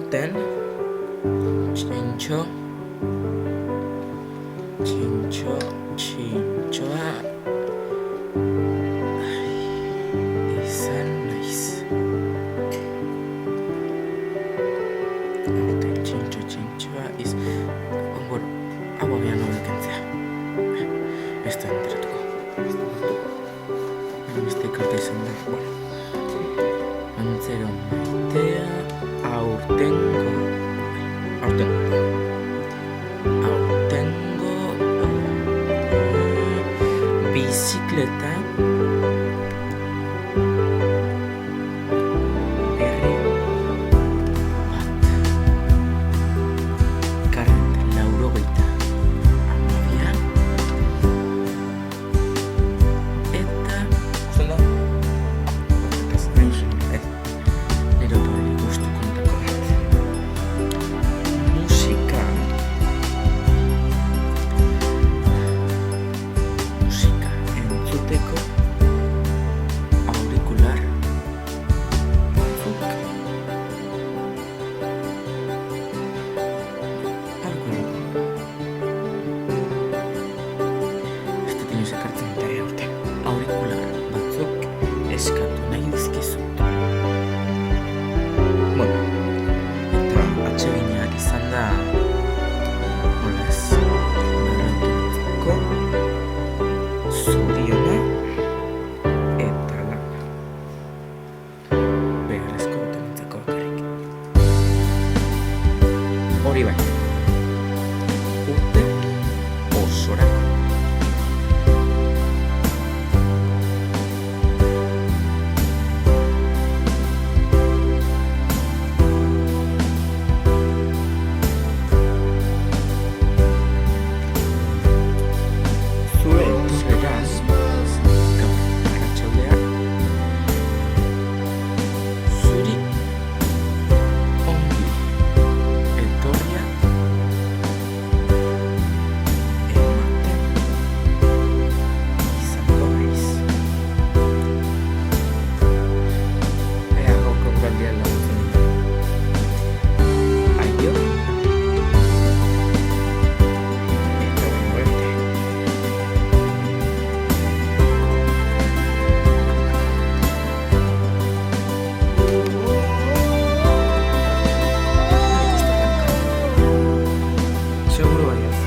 aurten txintxoa izan naiz. Aurten txintxoa bueno, hau abian hau dekentzea. Ez da enteratuko. Beste karta izan da, bueno. Antzero maitea, aurtengo bizikleta berri bat karren 92 eta zona nire opari gustu kontako bat musika entzuteko aurikular batzuk ez dut inoiz ekartzen eta aurten aurikular batzuk eskatu nahi dizkizut. Bueno, eta atsegina izan da nola ez berrantolatzeko zoriona eta lana beharrezko dutenentzako bakarrik. Hori bai, urte osorako. Zueraz, gaur arratsaldean zuri ongi etorria ematen izango naiz. Ea gaurko eguraldia laguntzen dira. Aio eta oraingo arte. Seguro baiaz.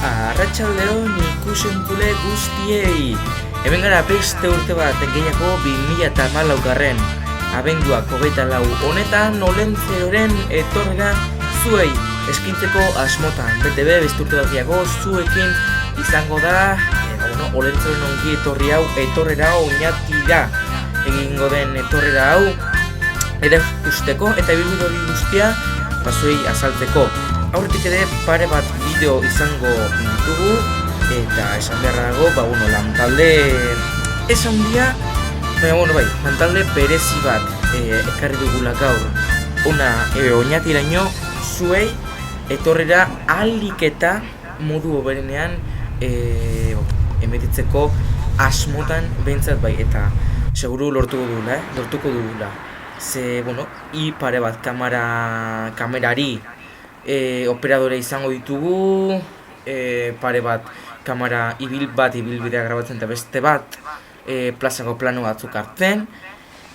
Arratsaldeon ikus-entzule guztiei. Hemen gara beste urte bat gehiago 2014 abenduak 24 honetan Olentzeroren etorrera zuei eskintzeko asmotan. BTB beste urte bat gehiago zuekin izango da Olentzeroren ongi etorri hau etorrera oinatira egingo den etorrera hau eta usteko eta ibilbide hori guztia zuei azaltzeko. Aurretik ere pare bat bideo izango ditugu eta esan beharra dago, lantalde ez handia, baina lantalde berezi bat ekarri dugula gaur. Oñatiraino zuei etorrera ahalik eta modu hoberenean emetitzeko asmotan behintzat bai, eta seguru lortuko dugula. Ze, pare bat kamerari operadore izango ditugu, pare bat kamera ibilbidea grabatzen eta beste bat plazako plano batzuk hartzen.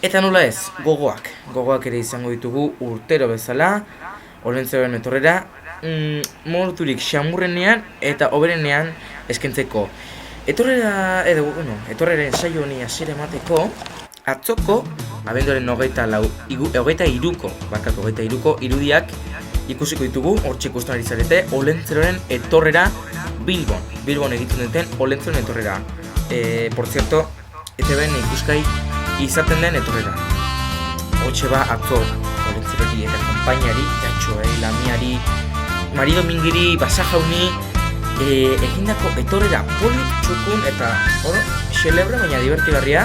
Eta nola ez, gogoak ere izango ditugu urtero bezala, Olentzeroren etorrera, modurik xamurrenean eta hoberenean eskentzeko. Etorreren saio honi hasiera emateko, atzoko, abenduaren 23ko irudiak ikusiko ditugu, hortxe ikusten ari zarete, Olentzeroren etorrera Bilbon egiten duten Olentzeroren etorrera. Por cierto, ETBen ikuskai izaten den etorrera. hotxe ba atzo Olentzerori eta konpainari, Jatxoei, Lamiari, Mari Domingiri, Basa Jauni, egindako etorrera polit txukun eta xelebre baina divertigarria,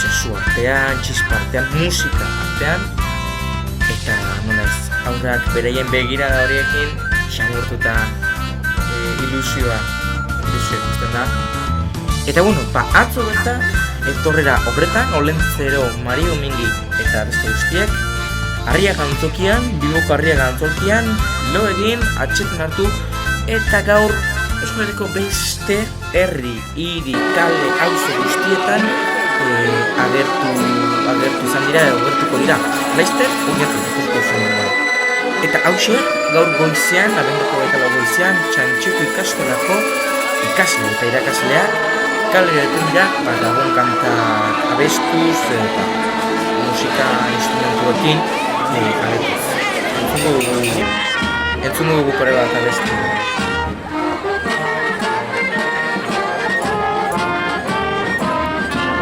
txasu artean, txispa artean, musika artean, eta nola ez, aurrak beraien begirada horiekin xamurtuta ilusioa ikusten da. Eta atzo bertan, etorrera horretan, Olentzero, Mari Domingi eta beste guztiek, Harriak antzokian, Bilboko Harriak antzokian, lo egin, atxetan hartu, eta gaur Euskal Herriko beste herri, hiri, kale, auzo guztietan agertu izan dira edo agertuko dira. Laizter, oinatu ikusko zen. Eta hause, gaur goizean, abenduko eta goizean, Txantxeko ikastolako ikasle eta irakasleak kalera eten dira, Gabon kantak abestuz, musika instrumentuekin agertuz. Entzungo dugu kore bat abestu.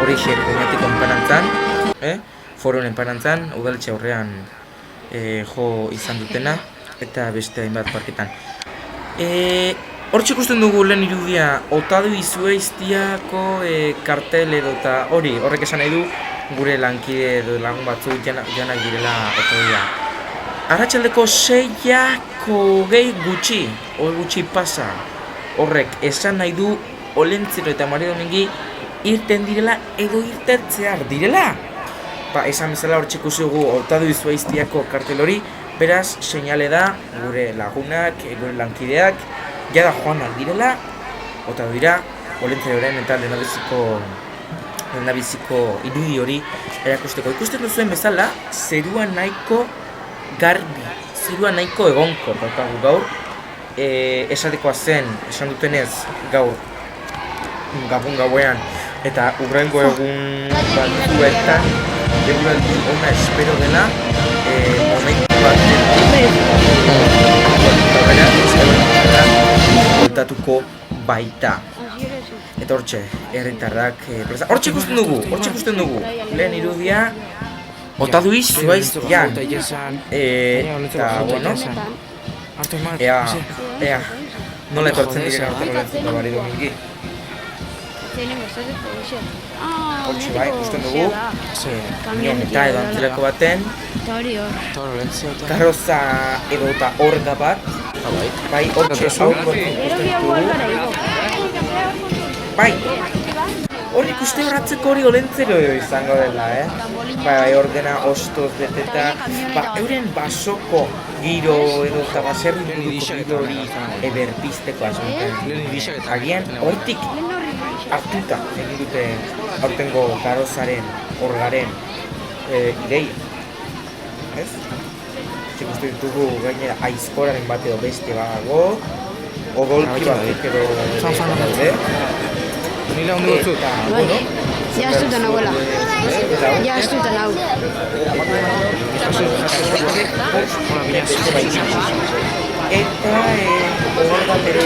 Horixe, komunatiko enparantzan, foron enparantzan, udaletxe aurrean jo izan dutena, eta beste hainbat parketan. Hortxe ikusten dugu lehen irudia, Otadu Izueiztiako kartel edo eta horrek esan nahi du, gure lankide edo lagun batzuk janak direla Otaduia. Arratsaldeko 6 gehi gutxi pasa, horrek esan nahi du Olentzero eta Mari Domingi irten direla edo irtertzear direla. Esan bezala hortxe ikusi dugu Otadu Izueiztiako kartel hori, beraz, seinale da gure lagunak, gure lankideak, jada joanak direla, Otadu dira, Olentzeroren eta lehendabiziko irudi hori erakusteko. Ikusten duzuen bezala, zerua nahiko garbi, zerua nahiko egonkor daukagu gaur. Esatekoa zen, esan dutenez gaur Gabon gauean eta urrengo egun batzuetan eguraldi ona espero dela momentu bat voltatuko baita. Eta hortxe, herritarrak hortxe ikusten dugu, lehen irudia Otadu Izueiztian. Eta, ea, nola etortzen diren aurten Olentzero Mari Domingi. Hortxe bai, ikusten dugu, kamioneta edo antzelako baten, karroza edo eta orga bat, bai, hortxe aurko ikusten dugu. Bai, hori ikuste horratzeko hori Olentzero izango dela, Bai, ordena ostoz beteta, euren basoko giro edo eta baserri buruko giro hori berpizteko asmonten. Agian, hortik hartuta egin dute aurtengo karozaren, orgaren ideia. Ez? Ikusten ditugu gainera aizkoraren bat edo beste badago, odolki batek edo daude. Nila ondo dut. Ja estutan abuela. Ja estutan hau. Eta hor bat ere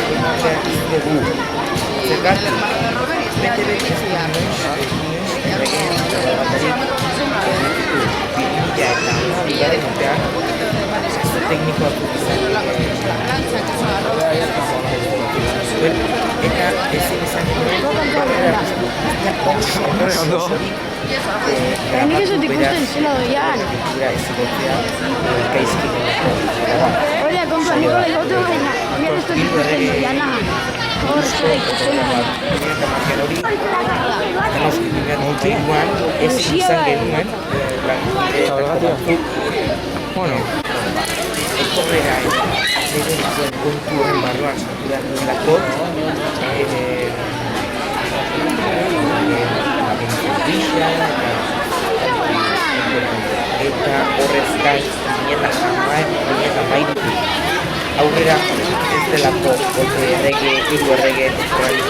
dugu. Zergatik, bete teknikoak eta ezin izan Nik ez dut ikusten zela doian. Oia, konpa, niko legotu baina nire ez dut ikusten doiana. Hor, zela ikusten ez izan genuen etorrera zeren kontuen barruan sartu behar duelako eta horrez gain 2013 aurrera ez delako hiru errege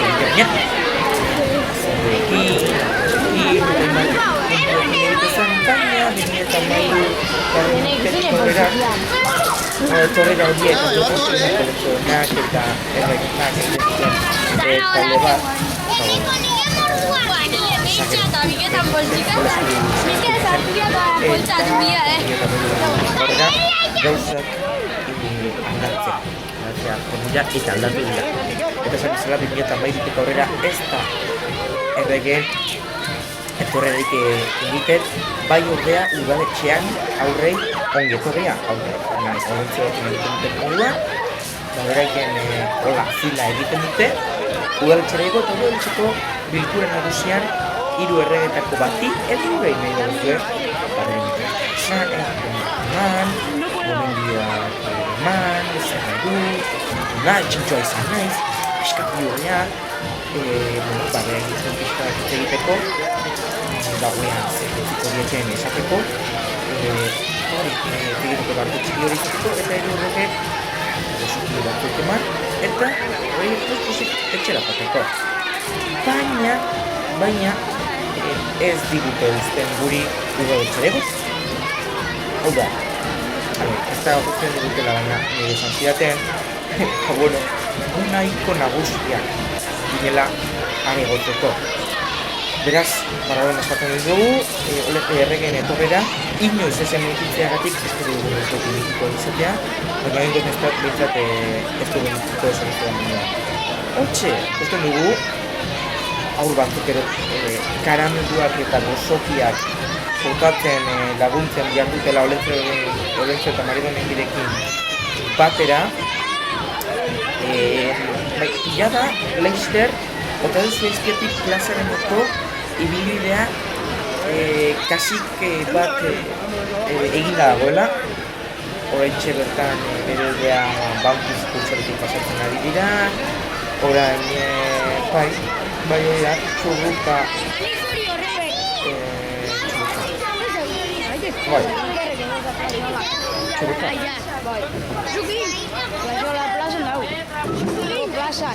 internet Torrera horiek kolekzionak eta erregenak eta talde bat zen. Eta horrela gauzak aldatzea. Formula eta aldatu dira. Eta esan izela 2008tik aurrera ez da errege etorrerik egiten, bai ordea udaletxean aurrei ongetorria. Ongetorria egiten duten modua, beraiken hola fila egiten dute, udaletxereko eta udaletxeko bilkura nagusian 3 erregetako bati edo behin nahi duzue, esan, eman, gomendioak eman, esan nahi du, txintxoa izan naiz, piskatu horrean, bera egiten pixka egiteko, dagoean zeko dieten esateko, egiteko barko txiki hori izateko, eta ere horreke esukio batzuk eman, eta hori etxera pateko. Baina, ez digute uzten guri udaletxeregot. Hau da, ez da guztien digutela baina nire esan zidaten, bueno, nahiko nagusia ginela anegotzeko. Beraz, Maradona eskatzen dugu, erregeen etorrera, inoiz ezen mititzeagatik ez dugu dugu mitiko izatea, baina egin ez dugu mitiko esan dugu. Hortxe, ikusten dugu, aur batzuk ere karamelduak eta gozokiak jokatzen laguntzen behar dutela Olentzero eta Maridonen birekin batera. Ia da, Leicester, ota duzu ezkietik plazaren oko ibilbidea kasik bat egin dagoela. Oraintxe bertan eredea bankuz kultzarekin pasatzen ari dira. Orain, bai hori da, txurruka. Bai. Txurruka. La plaza no. Plaza.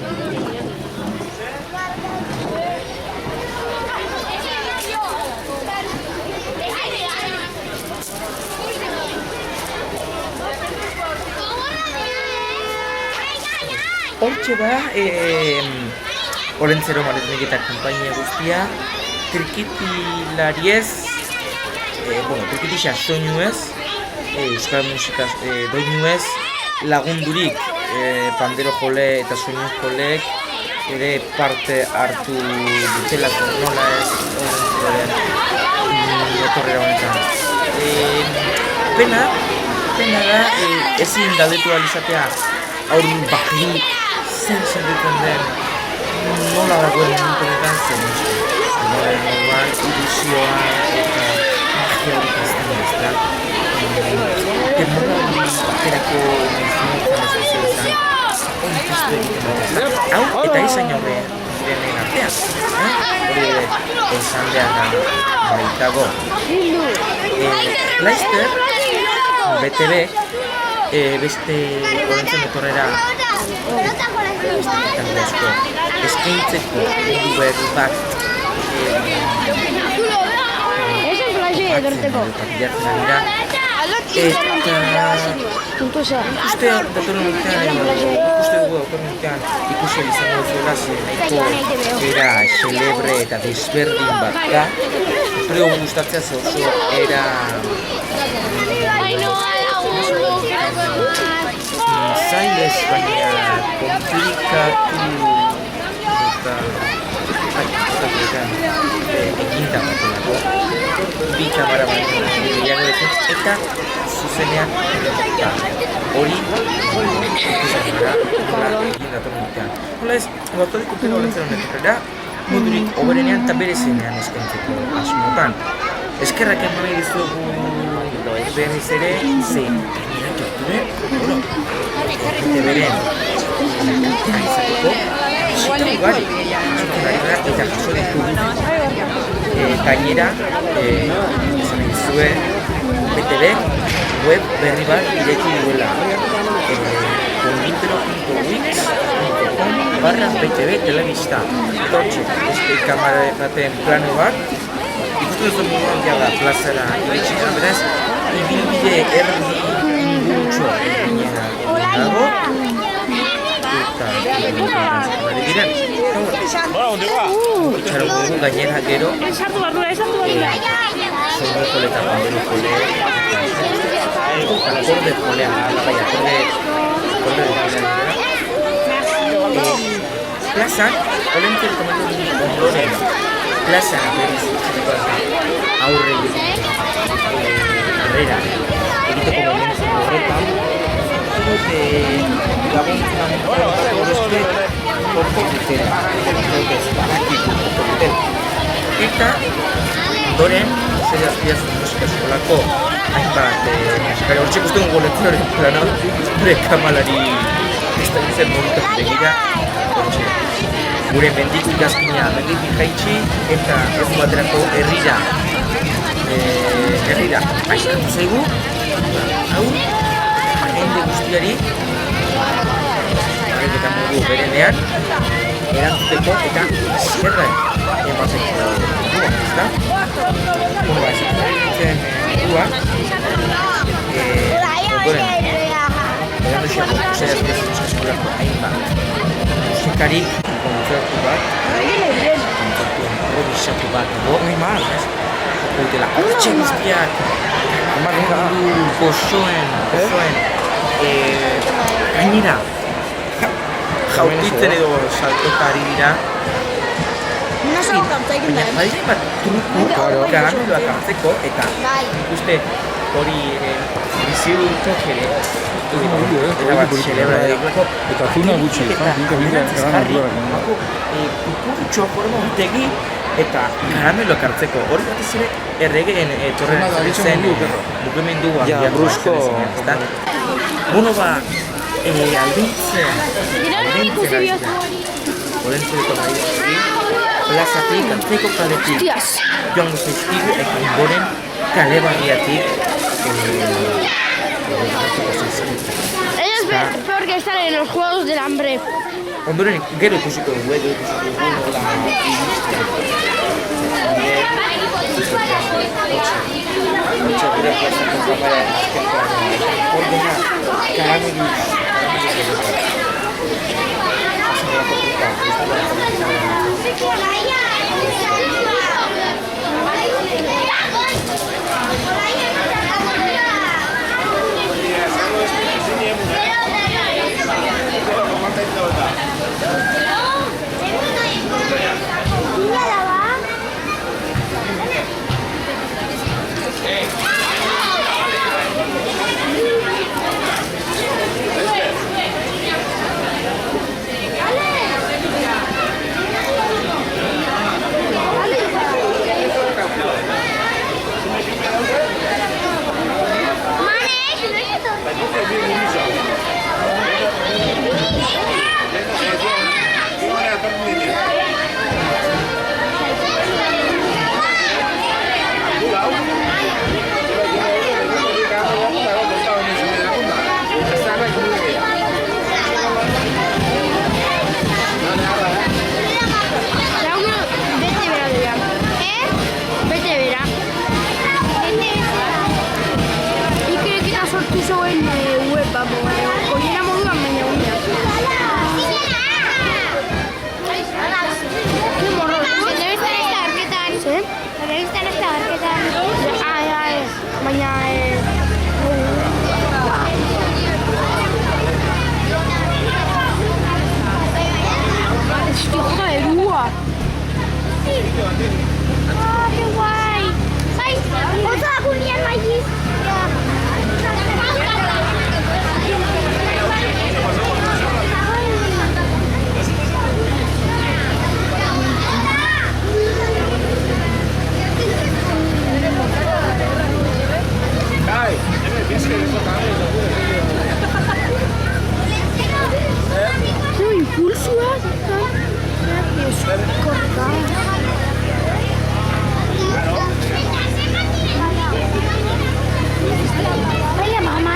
Hortxe da, Olentzero Maridonek eta konpainia guztia, trikitilariez, trikitisa soinuez, euskal musikaz doinuez, lagundurik pandero jole eta soinu joleek ere parte hartu dutelako nola ez etorrera honetan. Pena da ezin galdetu alizatea aurrin bakri zen sentitzen den nola dagoen momentunetan zen normal ilusioa eta magia hori kazten bezala. Denbora baterako mentzionetan ez hori testu egiten dut. Hau, eta izan horren direnen artean. Hori esan behar baitago. Leicester, BTV, beste Olentzero etorrera eskaintzeko mundu berri bat eta uste datorren urtean ikusi izango zuela nahiko era celebre eta desberdin bat da. Espero gustatzea ze oso era zailez baina komplikatu eta eginda batelako bi kamara eta zuzenean hori ikusten gara egin datorren urtean. Nola ez, datorren urtean Olentzero etorrera modurik oberenean eta berezenean eskaintzeko asmotan. Eskerrak eman nahi dizuegu berriz ere, zein gainera torturen, eta beren izateko bisita ugari txuken ari da eta jaso ditugu gainera esan egizue BTV web berri bat ireki duela convintero.wix.com/BTV telebista. Hortxe, kamara baten plano bat ikustu duzu moduan jala plazara iritsi beraz ibilbide erdi ingurutxo eginera dago eta ari diren. Itxaron dugu gainera gero Zaurre jole eta panderu jole. Akorde jolea, bai, akorde jolea. Plazan, olentzeri komatu ondoren, plazan berriz aurre harrera egiteko momentu horretan, laguntzan horrezke orko dutela, eta ondoren, zer azpiazun musika eskolako hainbat musikari hortxe ikusten goletzen horren plana, gure kamalari estabilitzen momentu begira, hortxe. Gure mendik igazkina, mendik jaitsi eta egun baterako herrira aizkatu zaigu, hau, jende guztiari, eta modu berenean, erantzuteko eta zerra ematzeko ezta? Ezatzen duak, ondoren, eranduziako zera espezitzen eskolako hainbat musikarik, kontzertu bat, kontzertu improvisatu bat, dela, hortxe guztiak, gozoen, gainera, jautitzen edo saltoka ari dira, baina badire bat truku karameloak hartzeko, eta ikuste hori bizidutok ere, eta bat celebra egiteko, eta zuna gutxi, kukurutxoa forma urtegi, eta karameloak hartzeko, hori bat ez ere erregeen etorren zen mugimendu handiak brusko. Bueno ba, aldintzen Olentzereko nahi plazatik, antzeko kaletik joango zaizkigu eta ondoren kale barriatik Es peor que estar en los Juegos del Hambre. ondoren gero ikusiko dugu, nola hortxe gure plazako kamara ordena karameluz ¡Qué guay! ¡Ay! ¡Otra Julián allí! ¡Qué impulso! Vaya mamá.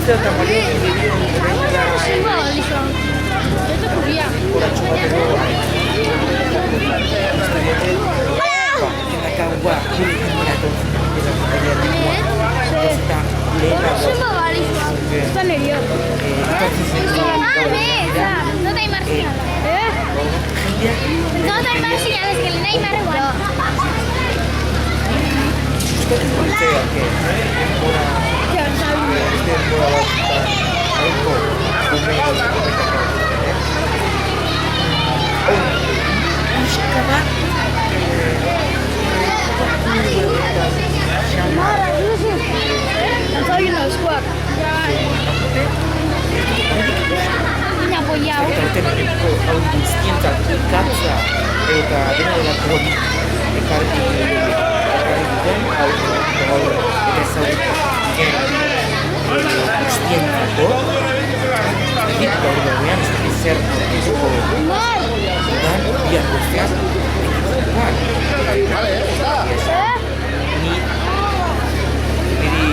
Olentzero eta Marioni bideoen Zenba balizoa. Ez da kuria. Horatxo batero Kenakaua, gure jendera eta lehena Zenba balizoa. Ez da nerio. No te hay más señales. No te hay más señales que el Neymar igual. Antzagin eskuak. Ni apoyado. hau guztientzat ikatza eta dena delako ekarri duten hau eta ezagutzen guztientzako egit gaur daunean ez dakit zer aurkizuko dan bihar guztiak niri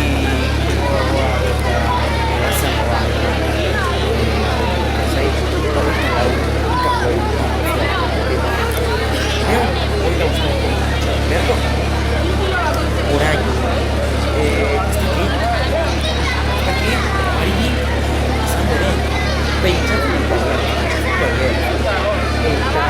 gogoa eta erazagoa orain ez dakit ari izan den pentsatu eta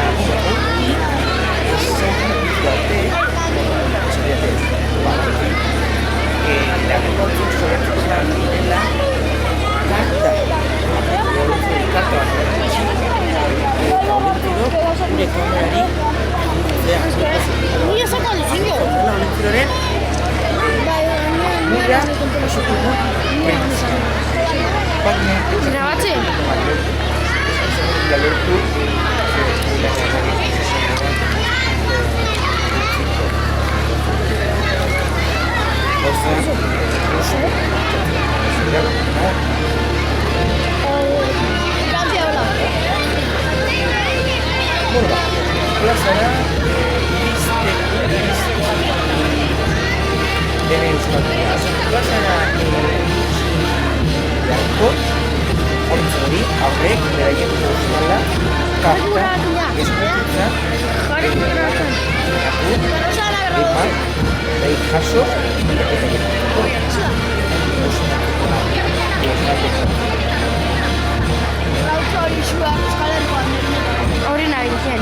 gure kamerari Ni esako lezingo. Olentziroren mila pasoko du baina Grabatze? lortu Grazie hola. plazara dene euskal plazara beharko hori aurrek beraien euskala karta eskutitza eman behi jaso eta gehiago Hori nahi zen.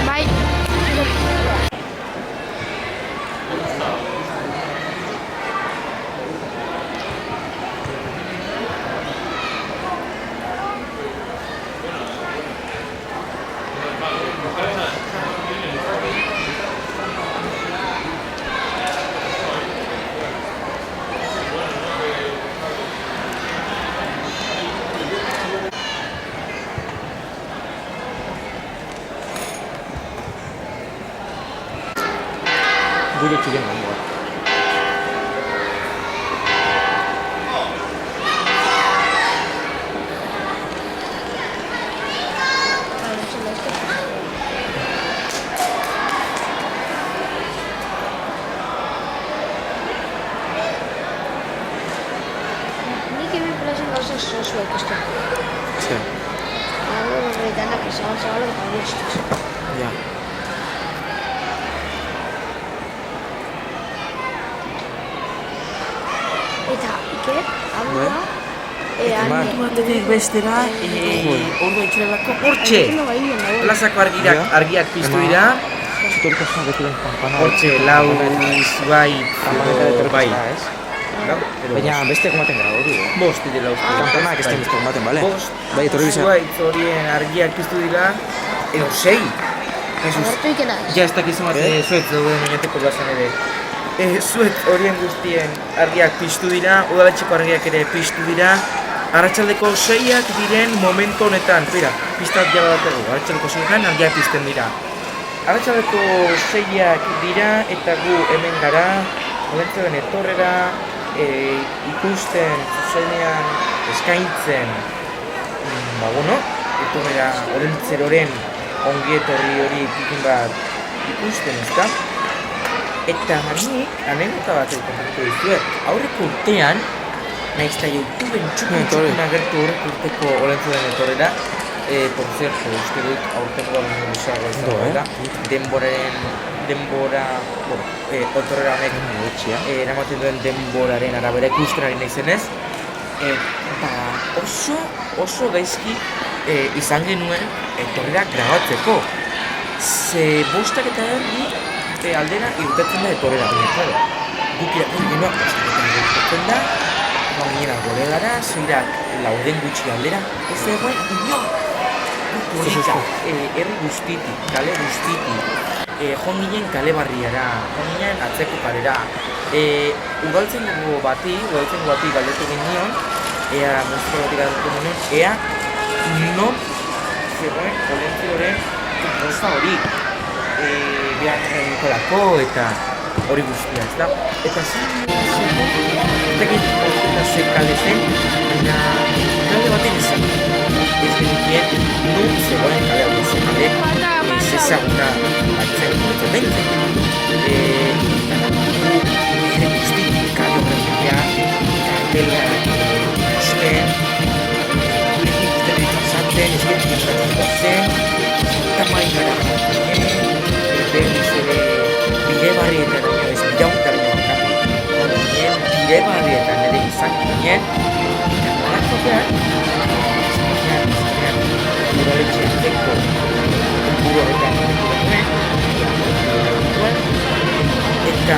Bai. gure txiren gangoa. Nik hemen plazen gauza zozua ikusten. Zer? Algo horretanak zabal eta bostuz. Ja. Eta Iker, hau da, Batetik bestera, ordu itxerelako hortxe! Plazako argiak piztu dira. Hortxe, lau zuaitz, bai. Baina beste ematen gara hori, Bost dira uste. Kantonak ez den ematen, bale? Bost, Bai, etorri bizar. zuaitz horien argiak piztu dira. Edo, sei! Jesus, Hortu ikena. ja ez dakizu mate zuetz dauden minateko plazan ere. Zuetz horien guztien argiak piztu dira, udaletxeko argiak ere piztu dira. Arratsaldeko 6ak diren momentu honetan, bera, piztat jaba datugu, arratsaldeko 6etan argiak pizten dira. Arratsaldeko 6ak dira eta gu hemen gara, Olentziroren etorrera, ikusten, zuzenean, eskaintzen, etorrera Olentzeroren ongietorri hori pikin bat ikusten, ezta? Eta nik, anekdota bat kontatuko dizuet, aurreko urtean, nahiz eta YouTubeen txukun agertu horrek urteko Olentzeroren etorrera, por cierto, uste dut aurtengo baino luzeago izango dela, otorrera honek eramaten duen denboraren arabera ikusten ari naizenez, oso gaizki izan genuen etorrera grabatzeko. Ze bostak eta erdi aldera irtetzen da etorrera, baina, guk irakurri genuen bostak eta erdi irtetzen da, ginen algolegara, zeirak lauden gutxi aldera, ez egoen inor! Herri guztitik, kale guztitik, joan ginen kale barriara, joan ginen atzeko kalera. Udaltzaingo bati galdetu genion, ea non zegoen Olentzeroren posta hori behar nikolako eta hori guztia, ez da? Eta zen kale zen, baina kale baten ezan. Ez genitien nun zegoen kale hori zen kale, ezaguna batzen guretzen behintzen. Ere guztitik kale horretia, kartela ikusten, ez genitien zen, tamai gara berriz ere bide barrietan ez bidauta bide barrietan ere izan ginen, eta norakotean udaletxe eko buru horretan eta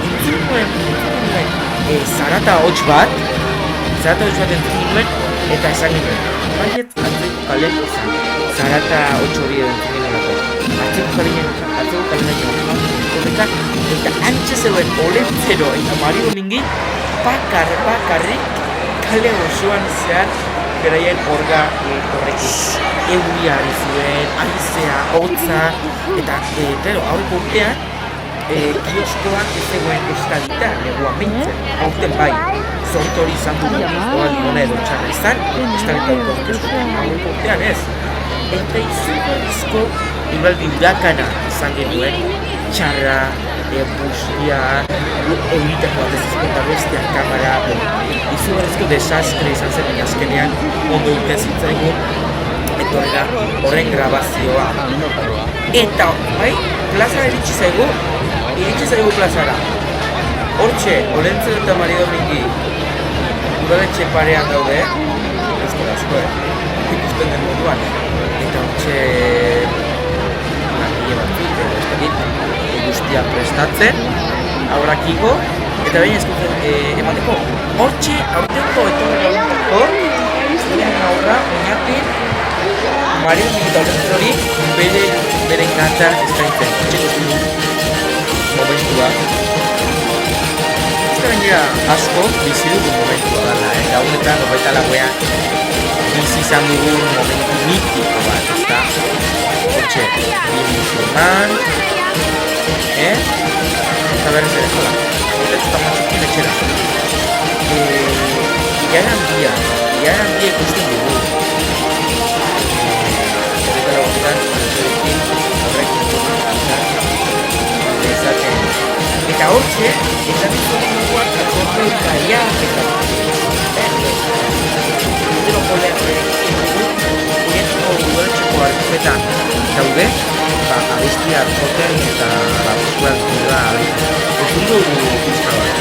entzun nuen zarata hots bat entzun nuen eta esan nuen baiet atzeko kale izan zarata hots hori entzun nuen atzeko kale horretak eta antxe zegoen Olentzero eta Mario Domingi bakarrik kale osoan zehar beraien orga horrekin euria ari zuen, aizea, hotza eta aurreko urtean kioskoak ez zegoen estalita neguan bintzen, aurten bai zorte hori izan dugu, oaldi hona edo txarra izan, estalita dut aurreko urtean ez eta izugarrizko ibaldi urakana izan genuen txarra, bustia, euritako bat ez ezkonta bestean kamara izugarrizko desastre izan zen azkenean ondo urten zitzaigun etorrera horren grabazioa eta bai, plazara iritsi zaigu plazara hortxe, Olentzero eta Mario Domingi udaletxe parean daude asko, ikusten den moduan eta hortxe langile batzuk edo ez dakit guztia prestatzen aurrakiko eta behin eskutzen emateko hortxe aurtengo etorrera honetako aurra oinatin Mario Domingi eta Olentzero hori bere kanta eskaintzen hortxeko zinu momentua ez da gainera asko bizi dugun momentua dala gaunetan hogeita lauean bizi izan dugun momentu mitiko bat ezta hortxe bi musulman eta berriz ere jola horretzu eta matxukin etxera Iara handia ikusten dugu horreta lagunetan horrekin ezaten eta hortxe ezaten duguak atzortu kariak eta urtero joleak uretiko udaletxeko arkuetan daude abestia arkoten eta lapuzkoak dira okundu pizka bat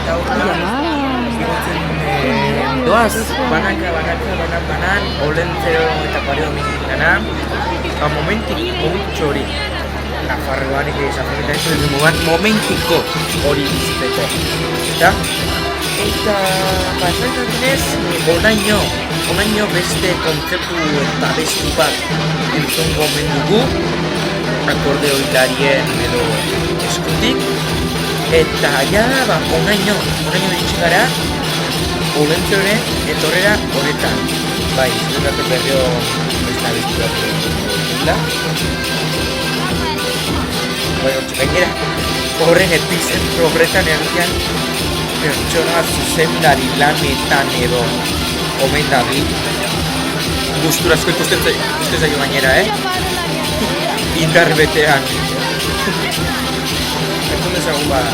eta horrela doaz, banan, Olentzero eta Paredo mexikana, momentitxo hori. Nafarroan esan eta ez dut momentiko hori bizitzeko. Eta esan dinez, onaino beste kontzeptu eta besti bat entzun gomen dugu, akordeoilarien edo eskutik, eta ja, onaino ditxe gara, Olentzeroren etorrera honetan. Bai, zurengatu berrio ez da bestu bat da. Bai, gainera, horren epizentro horretan erdian pertsona zuzendari lanetan edo omen dabi. Gusturazko ikusten zaio gainera, Indar betean. Entzun dezagun bada.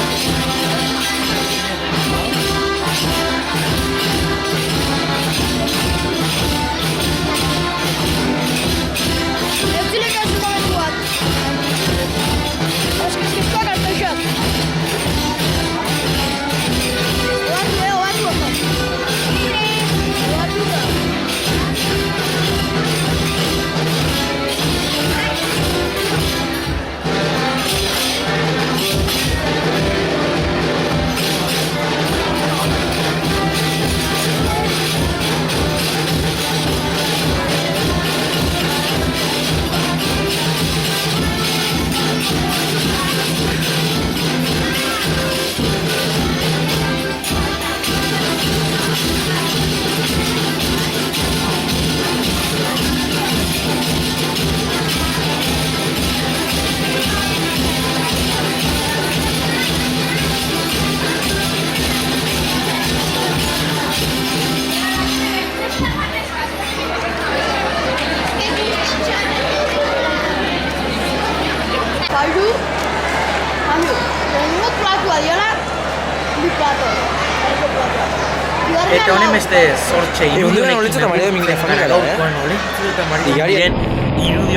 Eta honen beste sortxe irudi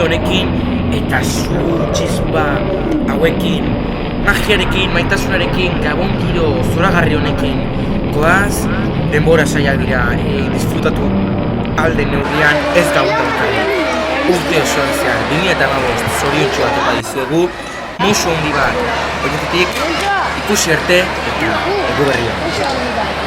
honekin eta zu txizpa hauekin, magiarekin, maitasunarekin, gabon giro zoragarri honekin goaz, denbora zaiak dira disfrutatu alde neurrian ez gautaukari. Urte osoan zean, 2015 zoriontsu bat epa dizuegu, musu handi bat, horretatik ikusi arte eta egu berria.